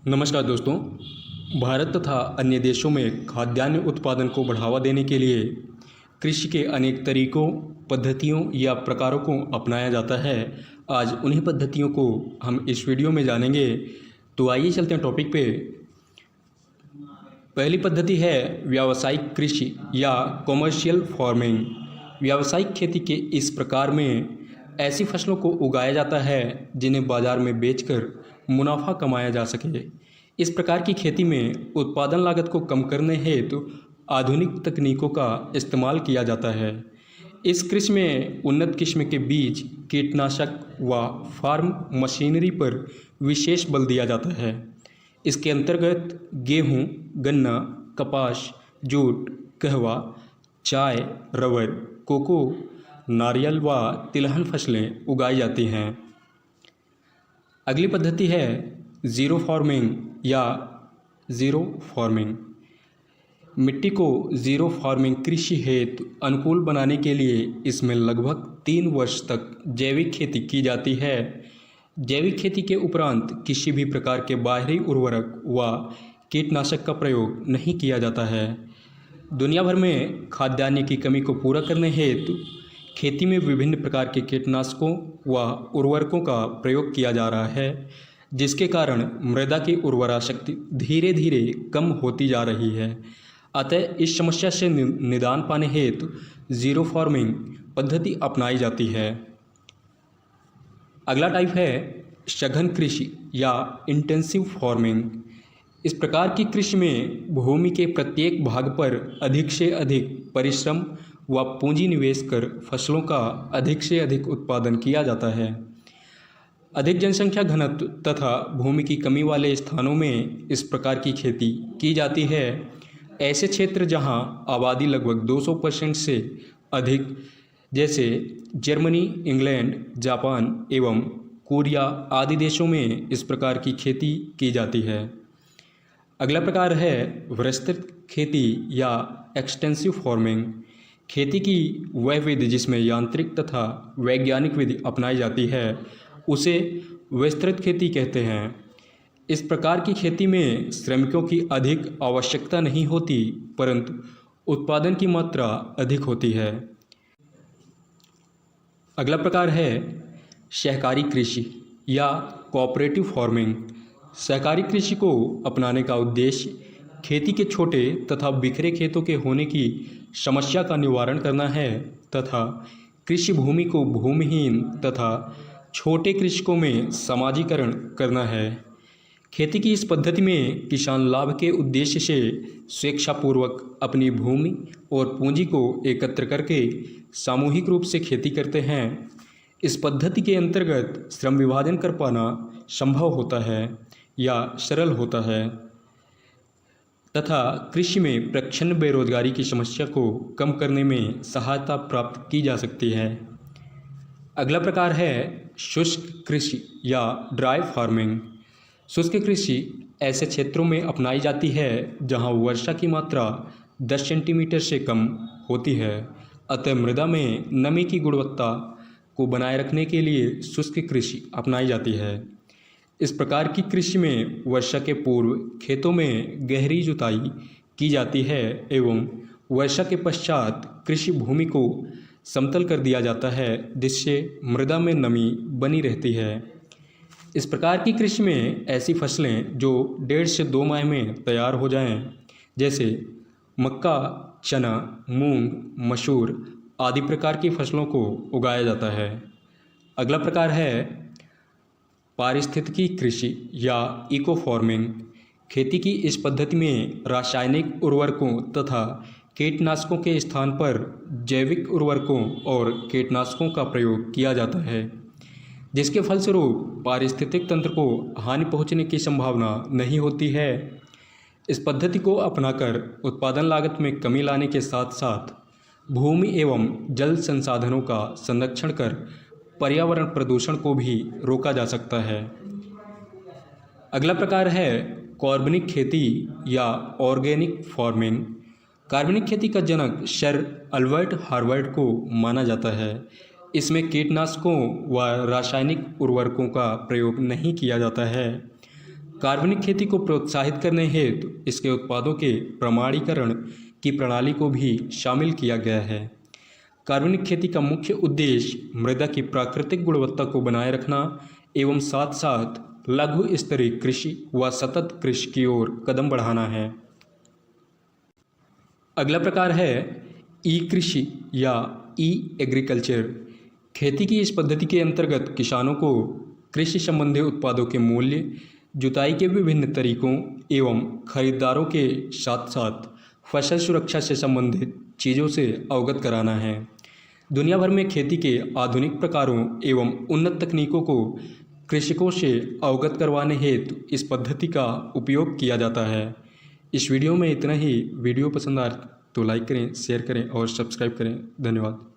नमस्कार दोस्तों। भारत तथा अन्य देशों में खाद्यान्न उत्पादन को बढ़ावा देने के लिए कृषि के अनेक तरीकों, पद्धतियों या प्रकारों को अपनाया जाता है। आज उन्हीं पद्धतियों को हम इस वीडियो में जानेंगे। तो आइए चलते हैं टॉपिक पे। पहली पद्धति है व्यावसायिक कृषि या कॉमर्शियल फार्मिंग। व्यावसायिक खेती के इस प्रकार में ऐसी फसलों को उगाया जाता है जिन्हें बाजार में बेचकर मुनाफा कमाया जा सके। इस प्रकार की खेती में उत्पादन लागत को कम करने हेतु आधुनिक तकनीकों का इस्तेमाल किया जाता है। इस कृषि में उन्नत किस्म के बीज, कीटनाशक व फार्म मशीनरी पर विशेष बल दिया जाता है। इसके अंतर्गत गेहूं, गन्ना, कपास, जूट, कहवा, चाय, रबर, कोको, नारियल व तिलहन फसलें उगाई जाती हैं। अगली पद्धति है ज़ीरो फार्मिंग या ज़ीरो फार्मिंग। मिट्टी को ज़ीरो फार्मिंग कृषि हेतु अनुकूल बनाने के लिए इसमें लगभग 3 वर्ष तक जैविक खेती की जाती है। जैविक खेती के उपरांत किसी भी प्रकार के बाहरी उर्वरक व कीटनाशक का प्रयोग नहीं किया जाता है। दुनिया भर में खाद्यान्न की कमी को पूरा करने हेतु खेती में विभिन्न प्रकार के कीटनाशकों व उर्वरकों का प्रयोग किया जा रहा है, जिसके कारण मृदा की उर्वरा शक्ति धीरे धीरे कम होती जा रही है। अतः इस समस्या से निदान पाने हेतु ज़ीरो फार्मिंग पद्धति अपनाई जाती है। अगला टाइप है सघन कृषि या इंटेंसिव फार्मिंग। इस प्रकार की कृषि में भूमि के प्रत्येक भाग पर अधिक से अधिक परिश्रम व पूंजी निवेश कर फसलों का अधिक से अधिक उत्पादन किया जाता है। अधिक जनसंख्या घनत्व तथा भूमि की कमी वाले स्थानों में इस प्रकार की खेती की जाती है। ऐसे क्षेत्र जहां आबादी लगभग 200% से अधिक, जैसे जर्मनी, इंग्लैंड, जापान एवं कोरिया आदि देशों में इस प्रकार की खेती की जाती है। अगला प्रकार है विस्तृत खेती या एक्सटेंसिव फार्मिंग। खेती की वह विधि जिसमें यांत्रिक तथा वैज्ञानिक विधि अपनाई जाती है उसे विस्तृत खेती कहते हैं। इस प्रकार की खेती में श्रमिकों की अधिक आवश्यकता नहीं होती, परंतु उत्पादन की मात्रा अधिक होती है। अगला प्रकार है सहकारी कृषि या कोऑपरेटिव फार्मिंग। सहकारी कृषि को अपनाने का उद्देश्य खेती के छोटे तथा बिखरे खेतों के होने की समस्या का निवारण करना है तथा कृषि भूमि को भूमिहीन तथा छोटे कृषकों में समाजीकरण करना है। खेती की इस पद्धति में किसान लाभ के उद्देश्य से स्वेच्छापूर्वक अपनी भूमि और पूंजी को एकत्र करके सामूहिक रूप से खेती करते हैं। इस पद्धति के अंतर्गत श्रम विभाजन कर पाना संभव होता है या सरल होता है तथा कृषि में प्रच्छन्न बेरोजगारी की समस्या को कम करने में सहायता प्राप्त की जा सकती है। अगला प्रकार है शुष्क कृषि या ड्राई फार्मिंग। शुष्क कृषि ऐसे क्षेत्रों में अपनाई जाती है जहां वर्षा की मात्रा 10 सेंटीमीटर से कम होती है। अतः मृदा में नमी की गुणवत्ता को बनाए रखने के लिए शुष्क कृषि अपनाई जाती है। इस प्रकार की कृषि में वर्षा के पूर्व खेतों में गहरी जुताई की जाती है एवं वर्षा के पश्चात कृषि भूमि को समतल कर दिया जाता है, जिससे मृदा में नमी बनी रहती है। इस प्रकार की कृषि में ऐसी फसलें जो 1.5 से 2 माह में तैयार हो जाएं, जैसे मक्का, चना, मूंग, मसूर आदि प्रकार की फसलों को उगाया जाता है। अगला प्रकार है पारिस्थितिकी कृषि या इको फार्मिंग। खेती की इस पद्धति में रासायनिक उर्वरकों तथा कीटनाशकों के स्थान पर जैविक उर्वरकों और कीटनाशकों का प्रयोग किया जाता है, जिसके फलस्वरूप पारिस्थितिक तंत्र को हानि पहुंचने की संभावना नहीं होती है। इस पद्धति को अपनाकर उत्पादन लागत में कमी लाने के साथ साथ भूमि एवं जल संसाधनों का संरक्षण कर पर्यावरण प्रदूषण को भी रोका जा सकता है। अगला प्रकार है कार्बनिक खेती या ऑर्गेनिक फार्मिंग। कार्बनिक खेती का जनक सर अल्बर्ट हार्वर्ड को माना जाता है। इसमें कीटनाशकों व रासायनिक उर्वरकों का प्रयोग नहीं किया जाता है। कार्बनिक खेती को प्रोत्साहित करने हेतु इसके उत्पादों के प्रमाणीकरण की प्रणाली को भी शामिल किया गया है। कार्बनिक खेती का मुख्य उद्देश्य मृदा की प्राकृतिक गुणवत्ता को बनाए रखना एवं साथ साथ लघु स्तरीय कृषि व सतत कृषि की ओर कदम बढ़ाना है। अगला प्रकार है ई कृषि या ई एग्रीकल्चर। खेती की इस पद्धति के अंतर्गत किसानों को कृषि संबंधी उत्पादों के मूल्य, जुताई के विभिन्न तरीकों एवं खरीदारों के साथ साथ फसल सुरक्षा से संबंधित चीज़ों से अवगत कराना है। दुनिया भर में खेती के आधुनिक प्रकारों एवं उन्नत तकनीकों को कृषकों से अवगत करवाने हेतु इस पद्धति का उपयोग किया जाता है। इस वीडियो में इतना ही। वीडियो पसंद आए तो लाइक करें, शेयर करें और सब्सक्राइब करें। धन्यवाद।